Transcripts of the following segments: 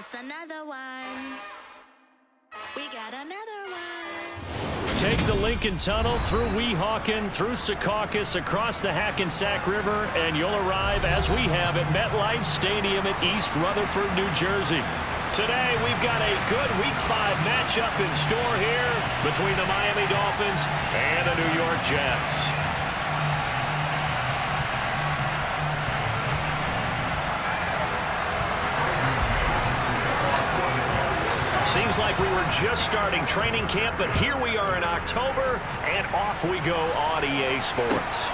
It's another one. We got another one. Take the Lincoln Tunnel through Weehawken, through Secaucus, across the Hackensack River, and you'll arrive, as we have, at MetLife Stadium at East Rutherford, New Jersey. Today, we've got a good Week 5 matchup in store here between the Miami Dolphins and the New York Jets. Seems like we were just starting training camp, but here we are in October, and off we go on EA Sports.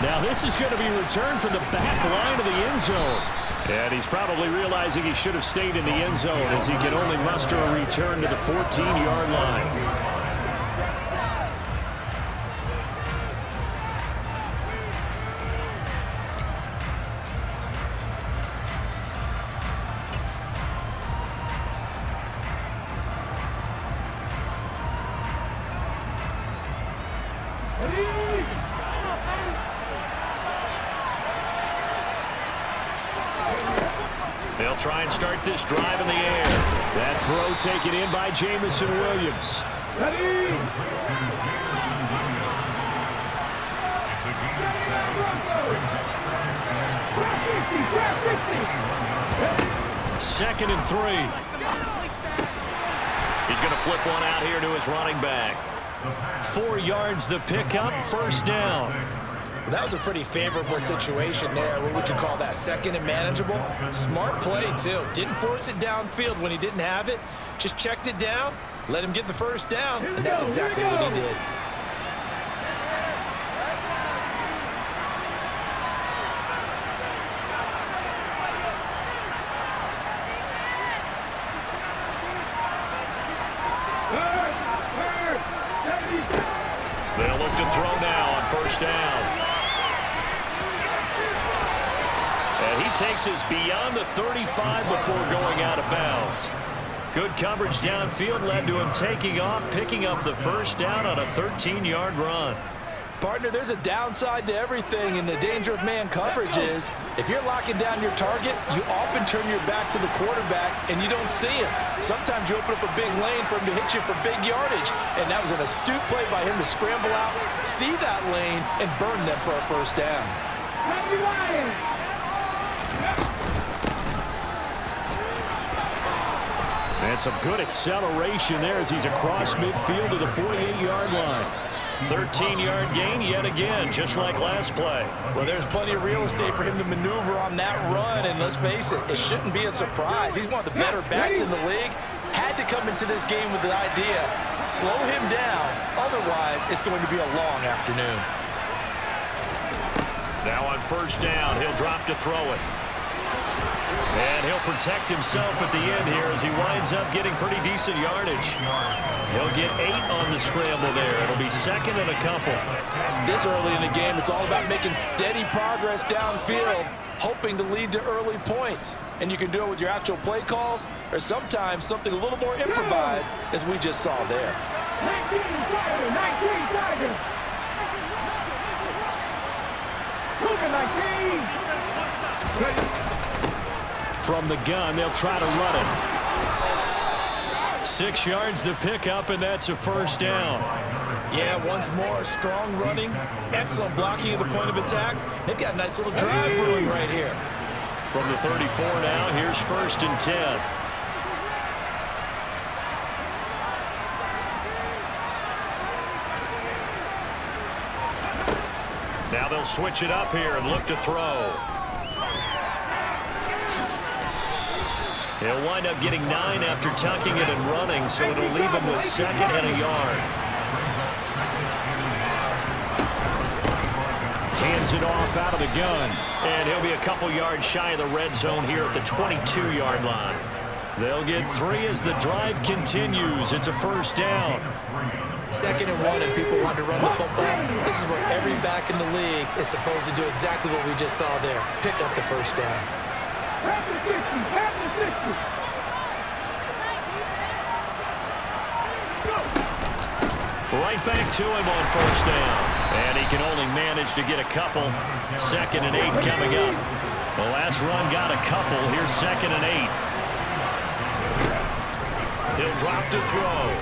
Now this is going to be returned from the back line of the end zone. And he's probably realizing he should have stayed in the end zone as he can only muster a return to the 14-yard line. They'll try and start this drive in the air. That throw taken in by Jamison Williams. Second and 3. He's going to flip one out here to his running back. 4 yards the pickup, first down. Well, that was a pretty favorable situation there. What would you call that? Second and manageable? Smart play, too. Didn't force it downfield when he didn't have it. Just checked it down, let him get the first down, and that's exactly what he did. They'll look to throw now on first down. And he takes us beyond the 35 before going out of bounds. Good coverage downfield led to him taking off, picking up the first down on a 13-yard run. Partner, there's a downside to everything, and the danger of man coverage is if you're locking down your target, you often turn your back to the quarterback and you don't see him. Sometimes you open up a big lane for him to hit you for big yardage, and that was an astute play by him to scramble out, see that lane, and burn them for a first down. And some good acceleration there as he's across midfield to the 48-yard line. 13-yard gain yet again, just like last play. Well, there's plenty of real estate for him to maneuver on that run, and let's face it, it shouldn't be a surprise. He's one of the better backs in the league. Had to come into this game with the idea, slow him down, otherwise it's going to be a long afternoon. Now on first down, he'll drop to throw it. And he'll protect himself at the end here as he winds up getting pretty decent yardage. He'll get 8 on the scramble there. It'll be second and a couple. This early in the game, it's all about making steady progress downfield, hoping to lead to early points. And you can do it with your actual play calls, or sometimes something a little more improvised, as we just saw there. 19 Tigers! Cougar 19! From the gun, they'll try to run it. 6 yards the pickup, and that's a first down. Yeah, once more, strong running, excellent blocking at the point of attack. They've got a nice little drive brewing right here. From the 34 now, here's first and 10. Now they'll switch it up here and look to throw. He'll wind up getting 9 after tucking it and running, so it'll leave him with second and a yard. Hands it off out of the gun. And he'll be a couple yards shy of the red zone here at the 22-yard line. They'll get 3 as the drive continues. It's a first down. Second and 1, and people want to run the football. This is where every back in the league is supposed to do exactly what we just saw there. Pick up the first down. Right back to him on first down. And he can only manage to get a couple. Second and 8 coming up. The last run got a couple. Here's 2nd and 8. He'll drop to throw.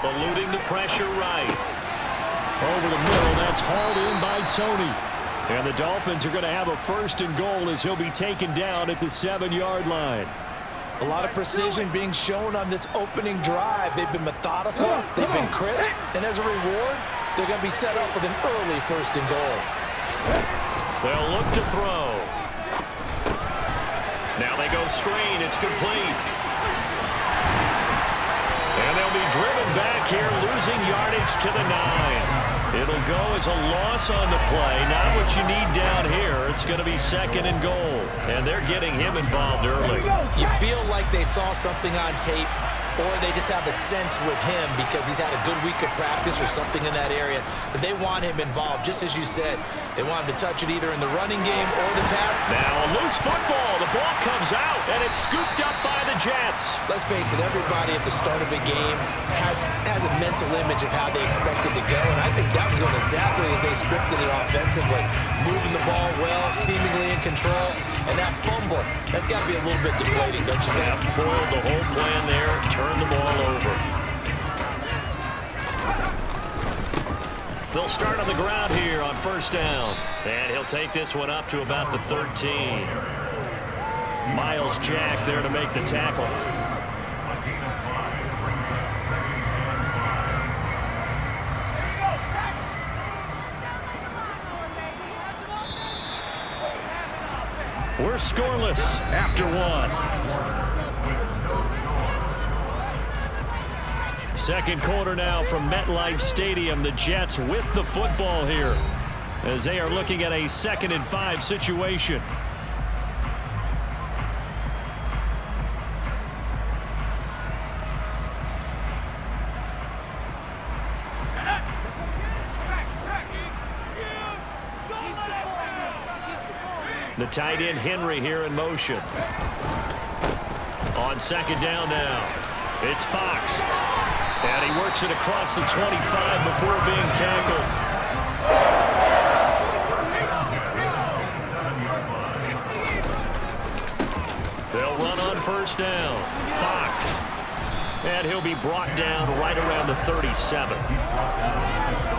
Eluding the pressure right. Over the middle, that's hauled in by Tony. And the Dolphins are going to have a 1st and goal as he'll be taken down at the 7-yard line. A lot of precision being shown on this opening drive. They've been methodical, they've been crisp, and as a reward, they're going to be set up with an early 1st and goal. They'll look to throw. Now they go screen. It's complete. And they'll be driven back here, losing yardage to the 9. It'll go as a loss on the play. Not what you need down here. It's going to be 2nd and goal. And they're getting him involved early. You feel like they saw something on tape, or they just have a sense with him because he's had a good week of practice or something in that area. But they want him involved, just as you said. They want him to touch it either in the running game or the pass. Now a loose football. The ball comes out, and it's scooped up by the Jets. Let's face it, everybody at the start of a game has a mental image of how they expect it to go, and I think that was going exactly as they scripted it offensively. Moving the ball well, seemingly in control, and that fumble, that's got to be a little bit deflating, don't you think? Yep, foiled the whole plan there, turned the ball over. They'll start on the ground here on 1st down. And he'll take this one up to about the 13. Miles Jack there to make the tackle. We're scoreless after 1. 2nd quarter now from MetLife Stadium. The Jets with the football here as they are looking at a 2nd and 5 situation. The tight end Henry here in motion. On 2nd down now, it's Fox. And he works it across the 25 before being tackled. They'll run on 1st down. Fox. And he'll be brought down right around the 37.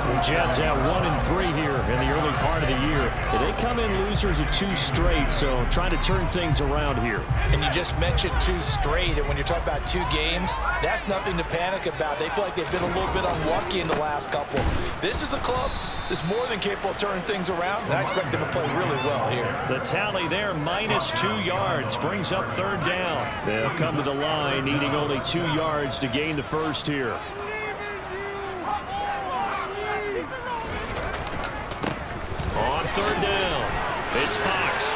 The Jets at 1-3 here in the early part of the year. They come in losers of 2 straight, so trying to turn things around here. And you just mentioned 2 straight, and when you're talking about 2 games, that's nothing to panic about. They feel like they've been a little bit unlucky in the last couple. This is a club that's more than capable of turning things around, and I expect them to play really well here. The tally there, -2 yards, brings up 3rd down. They'll come to the line, needing only 2 yards to gain the 1st here. On 3rd down, it's Fox.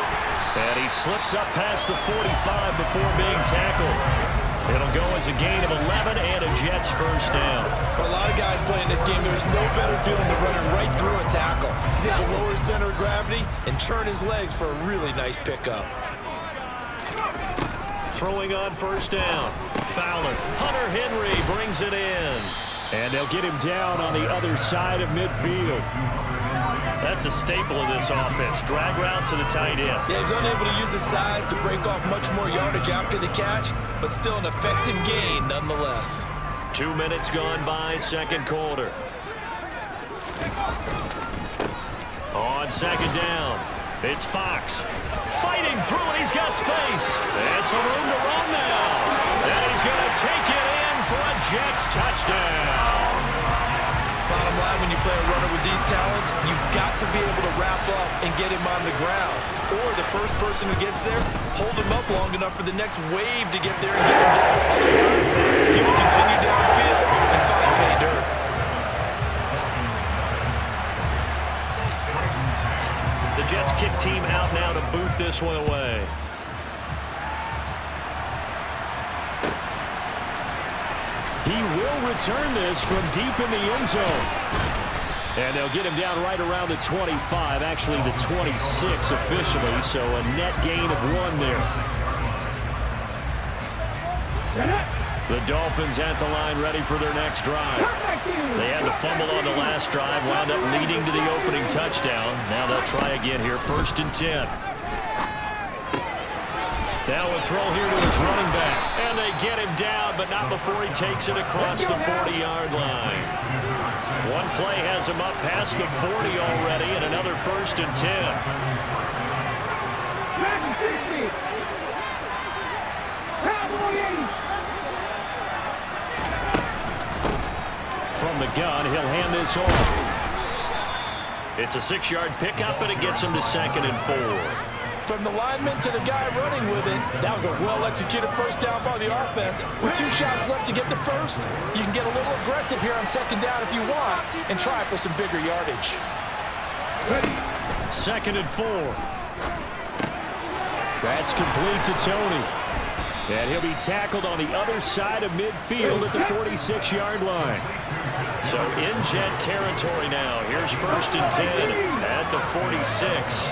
And he slips up past the 45 before being tackled. It'll go as a gain of 11 and a Jets 1st down. For a lot of guys playing this game, there's no better feeling than running right through a tackle. He's able to lower his center of gravity and churn his legs for a really nice pickup. Throwing on 1st down. Fowler. Hunter Henry brings it in. And they'll get him down on the other side of midfield. That's a staple of this offense. Drag route to the tight end. Yeah, he's unable to use his size to break off much more yardage after the catch, but still an effective gain nonetheless. 2 minutes gone by, 2nd quarter. On 2nd down, it's Fox. Fighting through it, he's got space. And some room to run now. And he's going to take it in for a Jets touchdown. Bottom line, when you play a runner with these talents, you've got to be able to wrap up and get him on the ground. Or the first person who gets there, hold him up long enough for the next wave to get there and get him down. Otherwise, he will continue downfield and find pay dirt. The Jets kick team out now to boot this one away. He will return this from deep in the end zone. And they'll get him down right around the 25, actually the 26 officially, so a net gain of 1 there. The Dolphins at the line ready for their next drive. They had the fumble on the last drive, wound up leading to the opening touchdown. Now they'll try again here, 1st and 10. Now a throw here to his running back. And they get him down, but not before he takes it across the 40-yard line. One play has him up past the 40 already, and another 1st and 10. From the gun, he'll hand this off. It's a 6-yard pickup, and it gets him to 2nd and 4. From the lineman to the guy running with it, that was a well-executed first down by the offense. With 2 shots left to get the first, you can get a little aggressive here on 2nd down if you want and try for some bigger yardage. 2nd and 4. That's complete to Tony. And he'll be tackled on the other side of midfield at the 46-yard line. So NexGen territory now. Here's 1st and 10 at the 46.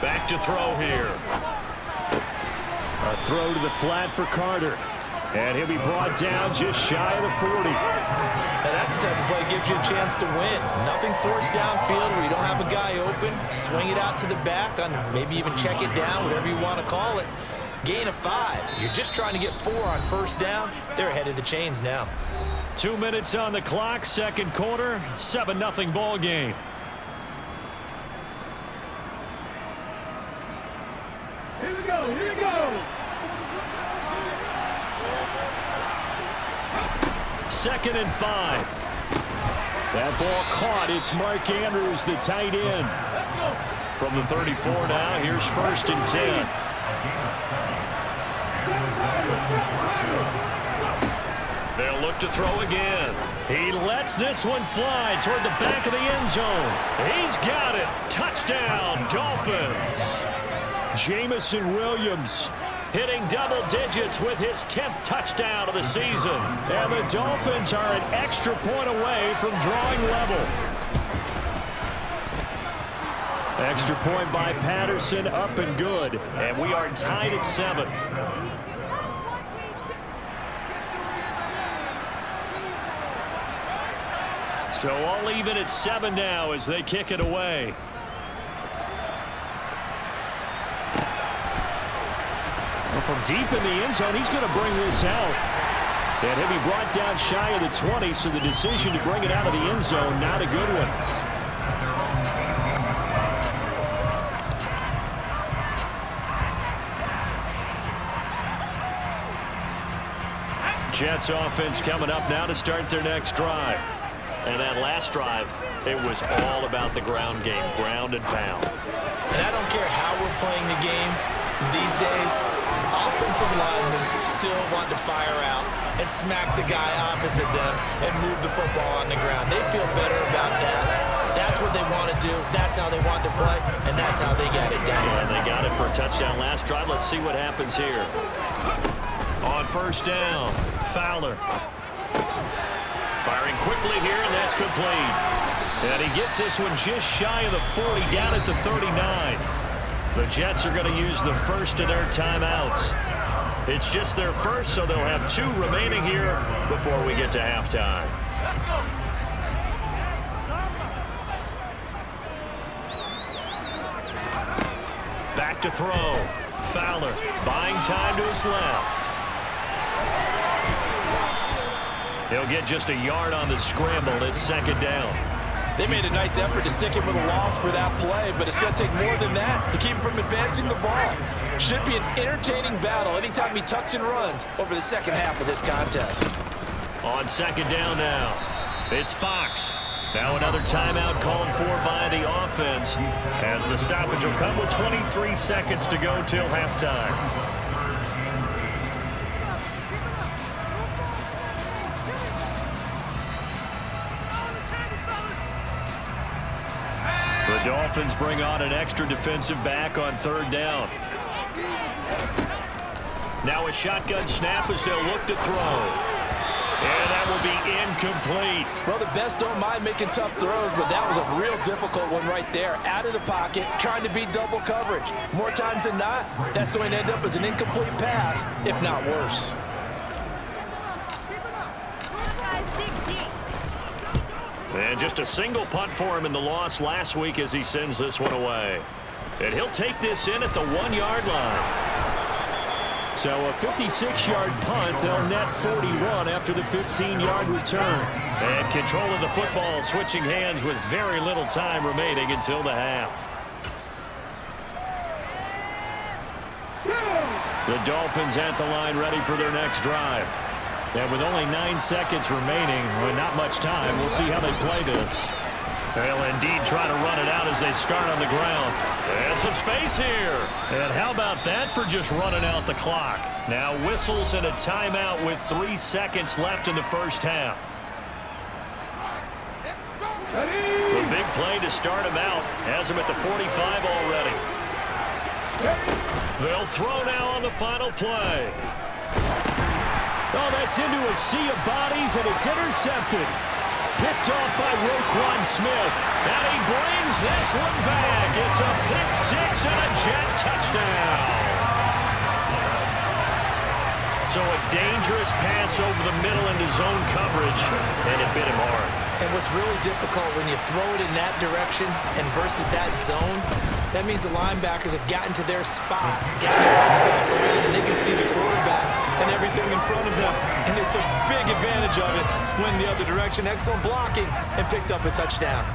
Back to throw here. A throw to the flat for Carter. And he'll be brought down just shy of the 40. Now that's the type of play that gives you a chance to win. Nothing forced downfield where you don't have a guy open. Swing it out to the back on maybe even check it down, whatever you want to call it. Gain of 5. You're just trying to get 4 on 1st down. They're ahead of the chains now. 2 minutes on the clock, 2nd quarter, 7-0 ball game. Here we go, here we go. 2nd and 5. That ball caught. It's Mark Andrews, the tight end. From the 34 now, here's 1st and 10. They'll look to throw again. He lets this one fly toward the back of the end zone. He's got it. Touchdown, Dolphins. Jamison Williams hitting double digits with his 10th touchdown of the season. And the Dolphins are an extra point away from drawing level. Extra point by Patterson, up and good. And we are tied at 7. So all even at 7 now as they kick it away. Well, from deep in the end zone, he's going to bring this out. And he'll be brought down shy of the 20, so the decision to bring it out of the end zone, not a good one. Jets offense coming up now to start their next drive. And that last drive, it was all about the ground game, ground and pound. And I don't care how we're playing the game these days, offensive linemen still want to fire out and smack the guy opposite them and move the football on the ground. They feel better about that. That's what they want to do. That's how they want to play, and that's how they got it done. And they got it for a touchdown last drive. Let's see what happens here. On 1st down, Fowler. Firing quickly here, and that's complete. And he gets this one just shy of the 40, down at the 39. The Jets are going to use the first of their timeouts. It's just their first, so they'll have 2 remaining here before we get to halftime. Back to throw. Fowler buying time to his left. He'll get just a yard on the scramble at 2nd down. They made a nice effort to stick him with a loss for that play, but it's going to take more than that to keep him from advancing the ball. Should be an entertaining battle anytime he tucks and runs over the second half of this contest. On 2nd down now, it's Fox. Now another timeout called for by the offense as the stoppage will come with 23 seconds to go till halftime. The Dolphins bring on an extra defensive back on 3rd down. Now a shotgun snap as they'll look to throw. And that will be incomplete. Well, the best don't mind making tough throws, but that was a real difficult one right there. Out of the pocket, trying to beat double coverage. More times than not, that's going to end up as an incomplete pass, if not worse. And just a single punt for him in the loss last week as he sends this one away. And he'll take this in at the 1-yard line. So a 56-yard punt. They'll net 41 after the 15-yard return. And control of the football switching hands with very little time remaining until the half. The Dolphins at the line ready for their next drive. And with only 9 seconds remaining, with not much time, we'll see how they play this. They'll indeed try to run it out as they start on the ground. And some space here. And how about that for just running out the clock? Now whistles and a timeout with 3 seconds left in the first half. The big play to start him out has him at the 45 already. They'll throw now on the final play. Oh, that's into a sea of bodies, and it's intercepted. Picked off by Roquan Smith. And he brings this one back. It's a pick six and a Jet touchdown. So a dangerous pass over the middle into zone coverage, and it bit him hard. And what's really difficult when you throw it in that direction and versus that zone, that means the linebackers have gotten to their spot, gotten their heads back around, and they can see the quarterback and everything in front of them. And they took big advantage of it, went the other direction, excellent blocking, and picked up a touchdown.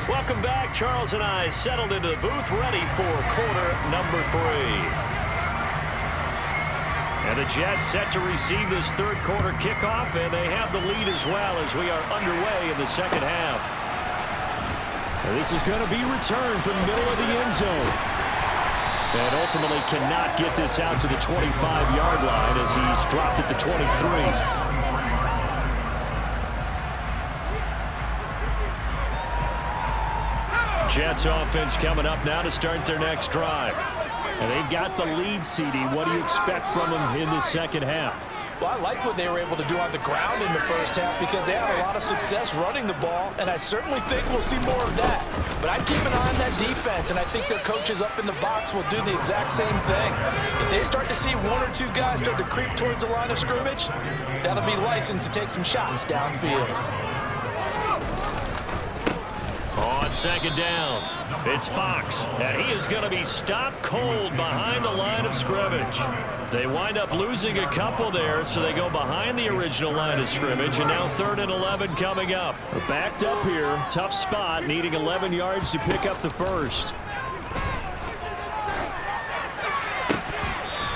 Welcome back. Charles and I settled into the booth ready for quarter number 3. And the Jets set to receive this third quarter kickoff, and they have the lead as well as we are underway in the second half. And this is going to be returned from the middle of the end zone. And ultimately cannot get this out to the 25-yard line as he's dropped at the 23. Jets offense coming up now to start their next drive. And they've got the lead, CD. What do you expect from them in the second half? Well, I like what they were able to do on the ground in the first half because they had a lot of success running the ball, and I certainly think we'll see more of that. But I'd keep an eye on that defense, and I think their coaches up in the box will do the exact same thing. If they start to see 1 or 2 guys start to creep towards the line of scrimmage, that'll be licensed to take some shots downfield. On second down, it's Fox, and he is going to be stopped cold behind the line of scrimmage. They wind up losing a couple there, so they go behind the original line of scrimmage, and now 3rd and 11 coming up. We're backed up here, tough spot, needing 11 yards to pick up the first.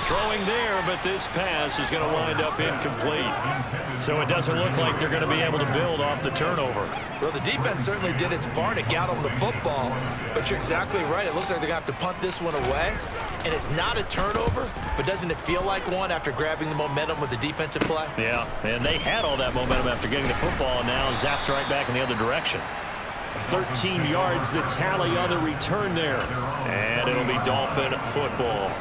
Throwing there, but this pass is going to wind up incomplete. So it doesn't look like they're going to be able to build off the turnover. Well, the defense certainly did its part to get them the football, but you're exactly right. It looks like they're going to have to punt this one away, and it's not a turnover, but doesn't it feel like one after grabbing the momentum with the defensive play? Yeah, and they had all that momentum after getting the football, and now zapped right back in the other direction. 13 yards, the tally on the return there, and it'll be Dolphin football.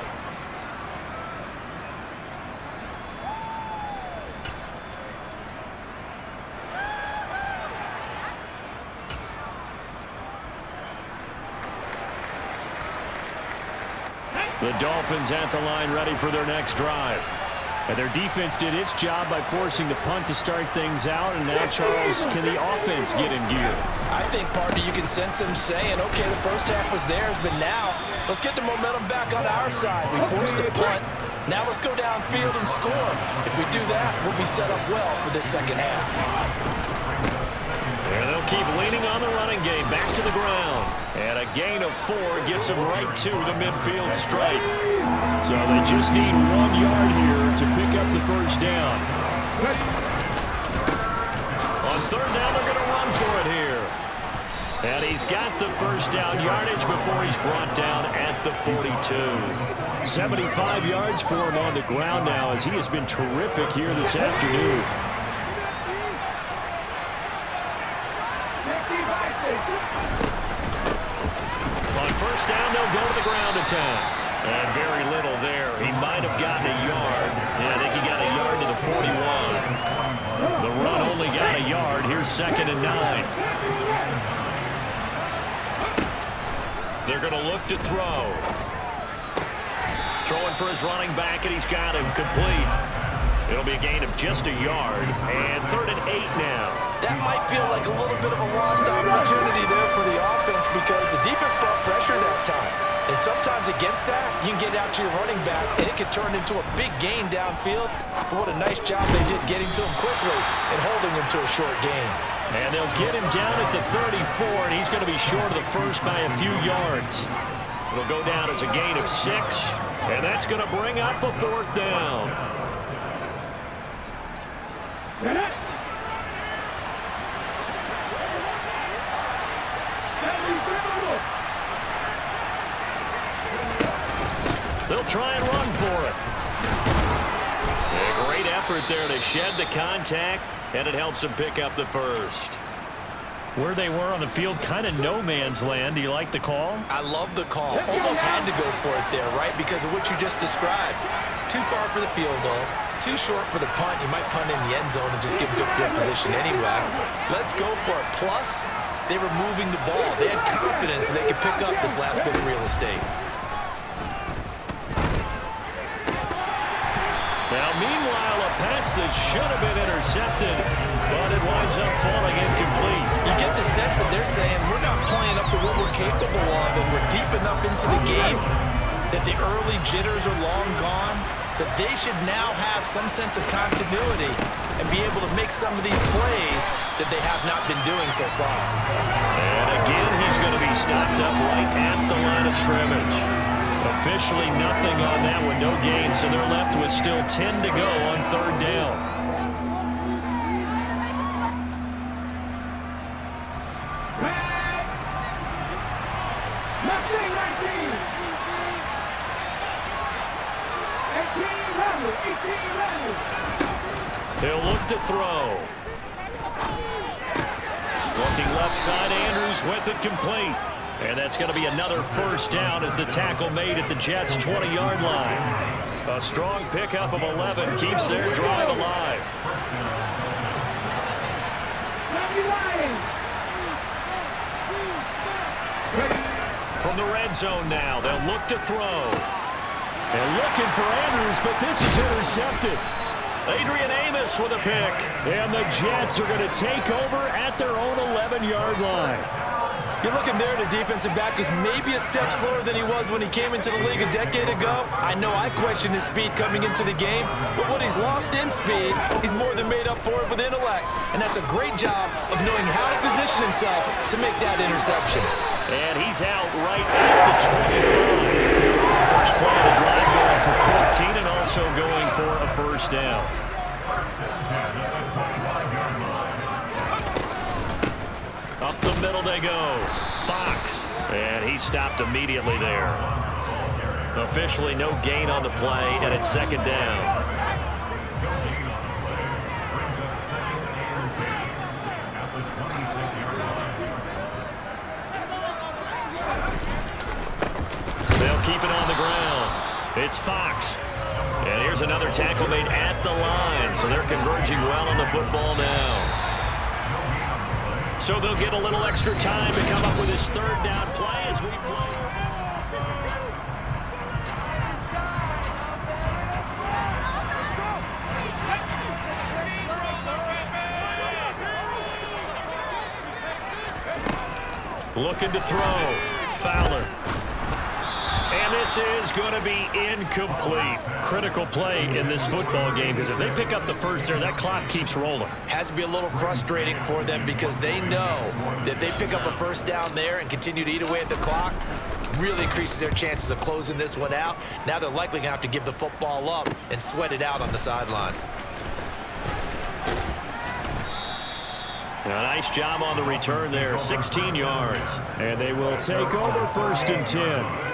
The Dolphins at the line ready for their next drive. And their defense did its job by forcing the punt to start things out. And now, Charles, can the offense get in gear? I think, partner, you can sense them saying, okay, the first half was theirs, but now let's get the momentum back on our side. We forced a punt. Now let's go downfield and score. If we do that, we'll be set up well for this second half. And they'll keep leaning on the running game back to the ground. And a gain of 4 gets them right to the midfield stripe. So they just need 1 yard here to pick up the first down. On third down, they're going to run for it here. And he's got the first down yardage before he's brought down at the 42. 75 yards for him on the ground now as he has been terrific here this afternoon. On first down, they'll go to the ground attack. And very little there. He might have gotten a yard. Yeah, I think he got a yard to the 41. The run only got a yard. Here's 2nd and 9. They're going to look to throw. Throwing for his running back, and he's got him complete. It'll be a gain of just a yard. And 3rd and 8 now. That might feel like a little bit of a lost opportunity there for the offense because the defense brought pressure that time. And sometimes against that, you can get out to your running back, and it can turn into a big gain downfield. But what a nice job they did getting to him quickly and holding him to a short gain. And they'll get him down at the 34, and he's going to be short of the first by a few yards. It'll go down as a gain of 6, and that's going to bring up a 4th down. They'll try and run for it. A great effort there to shed the contact, and it helps him pick up the first. Where they were on the field, kind of no man's land. Do you like the call? I love the call. Almost had to go for it there, right? Because of what you just described. Too far for the field goal. Too short for the punt. You might punt in the end zone and just give good field position anyway. Let's go for it. Plus, they were moving the ball. They had confidence that they could pick up this last bit of real estate. Now, meanwhile, a pass that should have been intercepted, but it winds up falling incomplete. You get the sense that they're saying we're not playing up to what we're capable of, and we're deep enough into the game that the early jitters are long gone, that they should now have some sense of continuity and be able to make some of these plays that they have not been doing so far. And again, he's going to be stopped up right at the line of scrimmage. Officially nothing on that one, no gain, so they're left with still 10 to go on 3rd down. They'll look to throw. Looking left side, Andrews with it complete. And that's going to be another first down as the tackle made at the Jets' 20-yard line. A strong pickup of 11 keeps their drive alive. From the red zone now, they'll look to throw. And looking for Andrews, but this is intercepted. Adrian Amos with a pick. And the Jets are going to take over at their own 11-yard line. You're looking there at a defensive back who's maybe a step slower than he was when he came into the league a decade ago. I know I questioned his speed coming into the game, but what he's lost in speed, he's more than made up for it with intellect. And that's a great job of knowing how to position himself to make that interception. And he's out right at the 25. First play of the drive going for 14 and also going for a first down. Up the middle they go. Fox. And he stopped immediately there. Officially no gain on the play, and it's 2nd down. They'll keep it on the ground. It's Fox. And here's another tackle made at the line, so they're converging well on the football now. So they'll get a little extra time to come up with his 3rd down play as we play. Looking to throw. Fowler. And this is going to be incomplete. Critical play in this football game because if they pick up the first there, that clock keeps rolling. Has to be a little frustrating for them because they know that if they pick up a first down there and continue to eat away at the clock, really increases their chances of closing this one out. Now they're likely going to have to give the football up and sweat it out on the sideline. A nice job on the return there, 16 yards. And they will take over 1st and 10.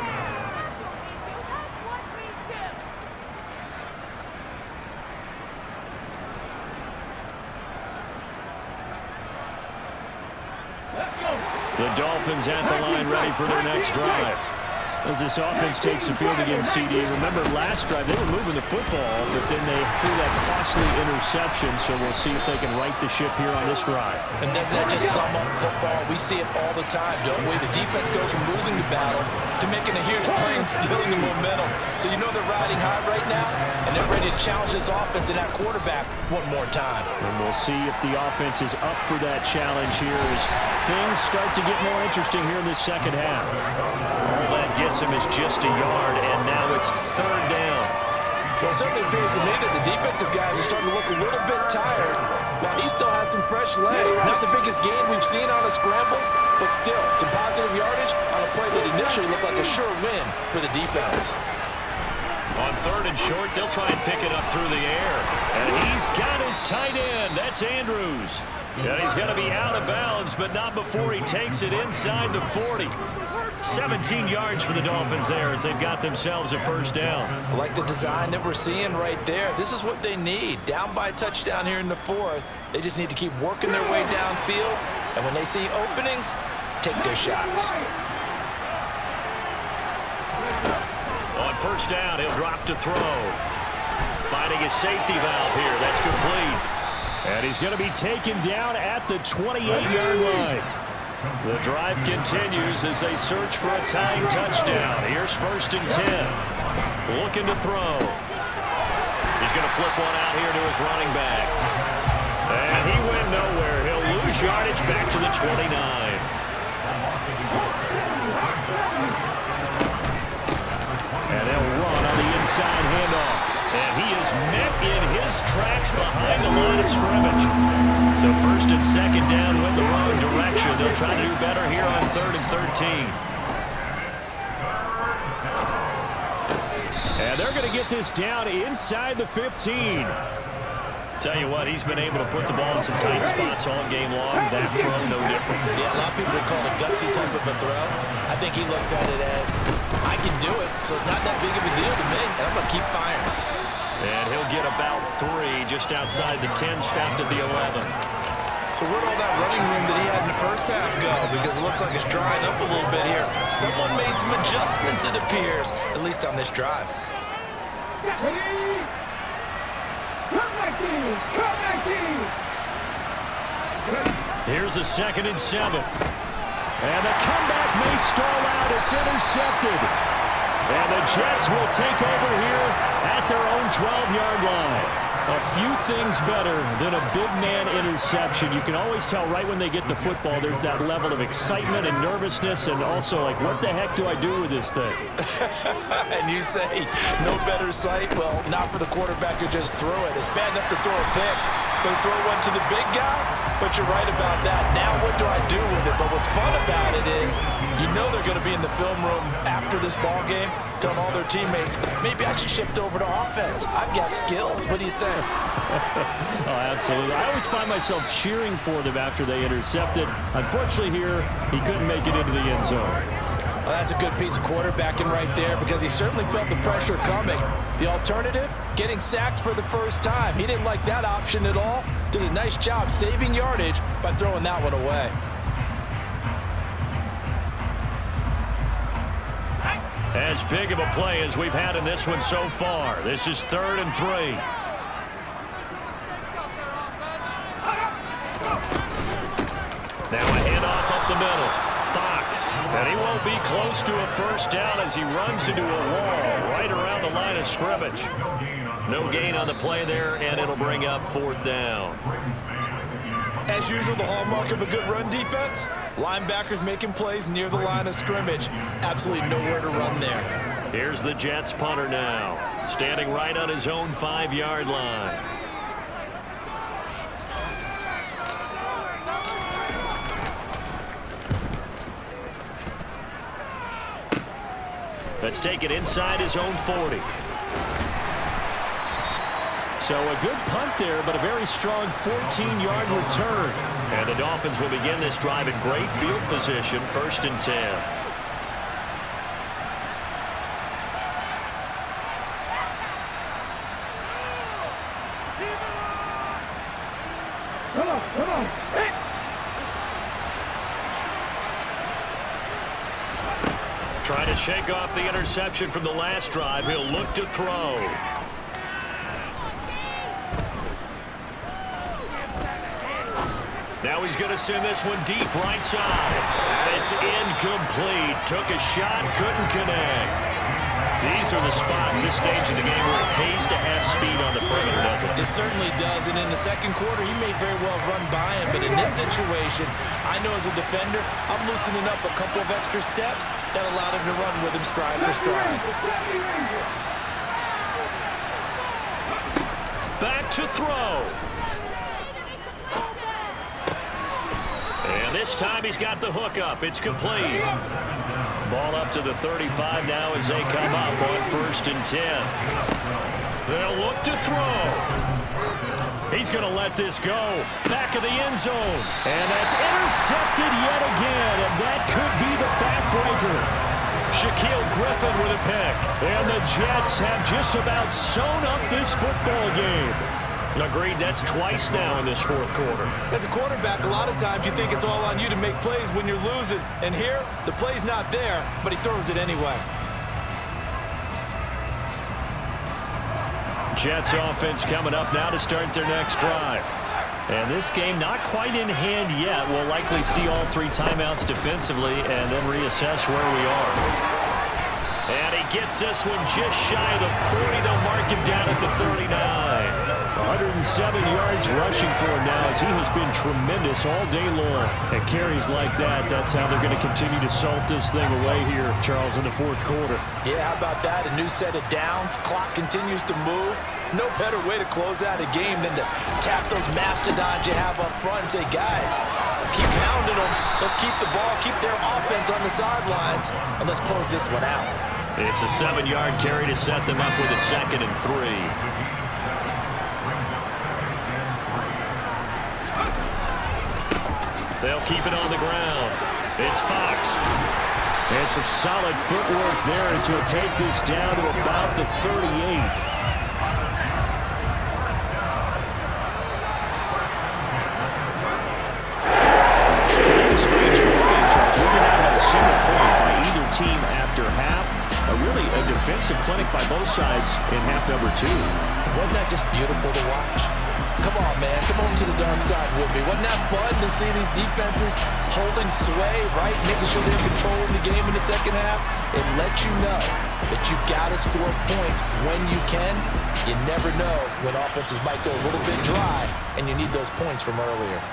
Dolphins at the line ready for their next drive. As this offense takes the field against CD, remember last drive they were moving the football, but then they threw that costly interception, so we'll see if they can right the ship here on this drive. And doesn't that just sum up football? We see it all the time, don't we? The defense goes from losing the battle to making a huge play and stealing the momentum. So you know they're riding high right now, and they're ready to challenge this offense and that quarterback one more time. And we'll see if the offense is up for that challenge here as things start to get more interesting here in the second half. All that gets him is just a yard, and now it's third down. Well, it certainly appears to me that the defensive guys are starting to look a little bit tired, while he still has some fresh legs. Not the biggest gain we've seen on a scramble, but still some positive yardage on a play that initially looked like a sure win for the defense. On third and short, they'll try and pick it up through the air. And he's got his tight end. That's Andrews. And he's going to be out of bounds, but not before he takes it inside the 40. 17 yards for the Dolphins there as they've got themselves a first down. I like the design that we're seeing right there. This is what they need. Down by a touchdown here in the fourth. They just need to keep working their way downfield. And when they see openings, take their shots. On first down, he'll drop to throw. Finding his safety valve here. That's complete. And he's going to be taken down at the 28-yard line. The drive continues as they search for a tying touchdown. Here's first and 10. Looking to throw. He's going to flip one out here to his running back. And he went nowhere. He'll lose yardage back to the 29. And they'll run on the inside handoff. And he is met in his tracks behind the line of scrimmage. So first and second down went the wrong direction. They'll try to do better here on third and 13. And they're going to get this down inside the 15. Tell you what, he's been able to put the ball in some tight spots all game long. That throw, no different. Yeah, a lot of people would call it a gutsy type of a throw. I think he looks at it as, I can do it, so it's not that big of a deal to me, and I'm going to keep firing. And he'll get about 3 just outside the 10, stopped at the 11. So where'd all that running room that he had in the first half go? Because it looks like it's drying up a little bit here. Someone made some adjustments, it appears, at least on this drive. Here's a second and 7. And the comeback may stall out. It's intercepted. And the Jets will take over here at their own 12-yard line. A few things better than a big man interception. You can always tell right when they get the football, there's that level of excitement and nervousness, and also like, what the heck do I do with this thing? And you say, no better sight? Well, not for the quarterback who just threw it. It's bad enough to throw a pick, but throw one to the big guy? But you're right about that. Now what do I do with it? But what's fun about it is, you know they're going to be in the film room after this ball game, telling all their teammates, maybe I should shift over to offense. I've got skills. What do you think? Oh, absolutely. I always find myself cheering for them after they intercepted. Unfortunately here, he couldn't make it into the end zone. Well, that's a good piece of quarterbacking right there because he certainly felt the pressure coming. The alternative, getting sacked for the first time. He didn't like that option at all. Did a nice job saving yardage by throwing that one away. As big of a play as we've had in this one so far. This is third and 3. Now a handoff up the middle. Fox. And he won't be close to a first down as he runs into a wall right around the line of scrimmage. No gain on the play there, and it'll bring up fourth down. As usual, the hallmark of a good run defense, linebackers making plays near the line of scrimmage. Absolutely nowhere to run there. Here's the Jets punter now, standing right on his own 5-yard line. Let's take it inside his own 40. So a good punt there, but a very strong 14-yard return. And the Dolphins will begin this drive in great field position, first and 10. Come on. Trying to shake off the interception from the last drive. He'll look to throw. Now he's going to send this one deep right side. It's incomplete. Took a shot, couldn't connect. These are the spots this stage of the game where it pays to have speed on the perimeter, doesn't it? It certainly does, and in the second quarter, he may very well run by him, but in this situation, I know as a defender, I'm loosening up a couple of extra steps that allowed him to run with him stride for stride. Back to throw. And this time he's got the hook up. It's complete. Ball up to the 35 now as they come up on 1st and 10. They'll look to throw. He's going to let this go. Back of the end zone. And that's intercepted yet again. And that could be the backbreaker. Shaquille Griffin with a pick. And the Jets have just about sewn up this football game. Agreed, that's twice now in this fourth quarter. As a quarterback, a lot of times you think it's all on you to make plays when you're losing. And here, the play's not there, but he throws it anyway. Jets offense coming up now to start their next drive. And this game not quite in hand yet. We'll likely see all 3 timeouts defensively and then reassess where we are. And he gets this one just shy of the 40. They'll mark him down at the 39. 107 yards rushing for him now as he has been tremendous all day long. And carries like that, that's how they're going to continue to salt this thing away here, Charles, in the fourth quarter. Yeah, how about that? A new set of downs. Clock continues to move. No better way to close out a game than to tap those mastodons you have up front and say, guys, keep pounding them. Let's keep the ball, keep their offense on the sidelines, and let's close this one out. It's a 7-yard carry to set them up with a 2nd and 3. They'll keep it on the ground. It's Fox. And some solid footwork there as he'll take this down to about the 38. Team after half. Really a defensive clinic by both sides in half number 2. Wasn't that just beautiful to watch? Come on, man. Come on to the dark side with me. Wasn't that fun to see these defenses holding sway, right? Making sure they're controlling the game in the second half. It lets you know that you got to score points when you can. You never know when offenses might go a little bit dry, and you need those points from earlier.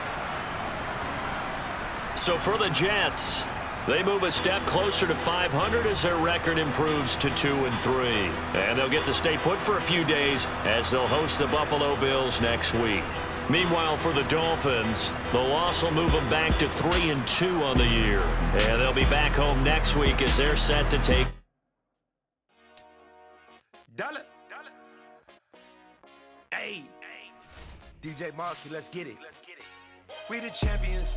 So for the Jets, they move a step closer to 500 as their record improves to 2-3. And they'll get to stay put for a few days as they'll host the Buffalo Bills next week. Meanwhile, for the Dolphins, the loss will move them back to 3-2 on the year. And they'll be back home next week as they're set to take. Hey, DJ Mosky, let's get it. We the champions.